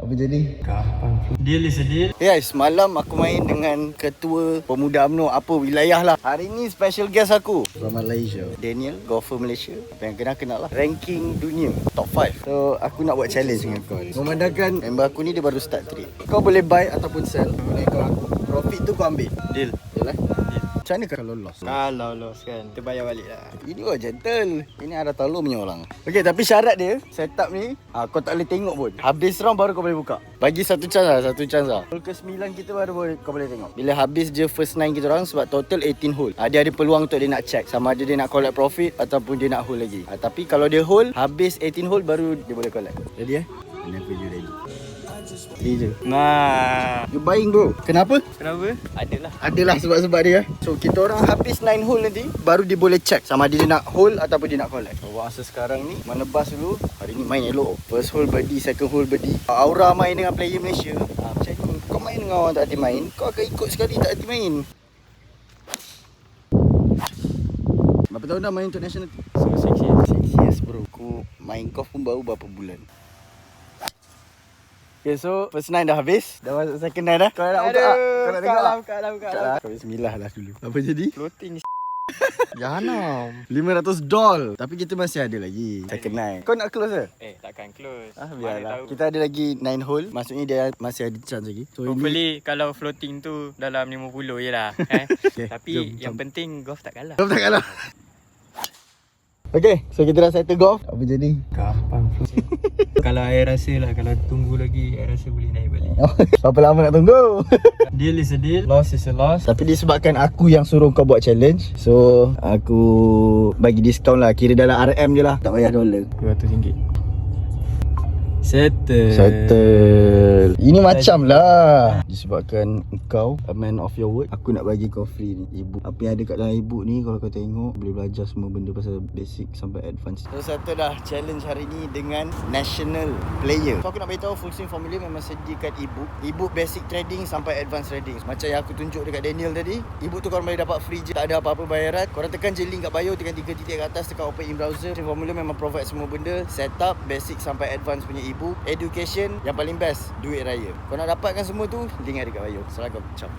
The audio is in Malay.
Apa jadi? Gampang. Deal is a deal. Guys, semalam aku main dengan Ketua Pemuda UMNO apa wilayah lah. Hari ni special guest aku from Malaysia, Daniel, golfer Malaysia. Yang kenal lah, ranking dunia top 5. So aku nak buat challenge dengan kau ni. Memandangkan member aku ni dia baru start trade, kau boleh buy ataupun sell ikut aku. Profit tu kau ambil. Deal. Yalah. Macam mana kalau loss? Kalau loss kan, kita bayar balik lah. Ini oh gentle. Ini ada tolong punya orang. Okey, tapi syarat dia setup ni kau tak boleh tengok pun. Habis round baru kau boleh buka. Bagi satu chance lah. Hole ke-9 kita baru kau boleh tengok. Bila habis je first 9 kita orang, sebab total 18 hole. Dia ada peluang untuk dia nak check sama ada dia nak collect profit ataupun dia nak hold lagi. Tapi kalau dia hold habis 18 hole baru dia boleh collect. Ready Whenever you ready. Ready je. Nah. You buying bro. Kenapa? Kenapa? Adalah sebab-sebab dia. So kita orang habis 9 hole nanti baru dia boleh check sama ada dia nak hold ataupun dia nak collect. So masa sekarang ni menebas dulu. Hari ni main elok. First hole birdie, second hole birdie. Aura main dengan player Malaysia macam ni. Kau main dengan orang tak hati main, kau akan ikut sekali tak hati main. Berapa tahun dah main untuk national team? So 6 years. 6 years bro. Aku main golf pun baru berapa bulan. Okay, so first 9 dah habis. Dah masuk second 9 dah. Kau nak buka tak? Kau nak tengok tak? Buka lah. Kau bismillah lah dulu. Apa jadi? Floating. Jahanam. $500. Tapi kita masih ada lagi second 9. Kau nak close ke? Takkan close. Biarlah. Kita ada lagi 9 hole. Maksudnya dia masih ada chance lagi. So hopefully kalau floating tu dalam 50 je lah. Okay, Tapi yang penting golf tak kalah. Golf tak kalah. Okay, so kita dah settle golf. Apa jadi? Gampang floating. Kalau saya rasa lah, kalau tunggu lagi, saya rasa boleh naik balik. Berapa lama nak tunggu? Deal is a deal, loss is a loss. Tapi disebabkan aku yang suruh kau buat challenge, so aku bagi diskaun lah. Kira dalam RM je lah, tak payah dollar. RM200. Settle. Ini macam lah. Disebabkan kau a man of your word, aku nak bagi kau free ni ebook. Apa yang ada kat dalam ebook ni, kalau kau tengok boleh belajar semua benda pasal basic sampai advance. So satu dah challenge hari ni dengan national player. So aku nak beritahu Full Swing Formula memang sediakan ebook. Ebook basic trading sampai advance trading. Macam yang aku tunjuk dekat Daniel tadi. Ebook tu korang boleh dapat free je, tak ada apa-apa bayaran. Korang tekan je link kat bio, tekan 3 titik kat atas, tekan open in browser. Full Swing Formula memang provide semua benda, setup basic sampai advance punya ebook. Education yang paling best, duit raya. Kau nak dapatkan semua tu, link ada kat bio. Assalamualaikum. Ciao.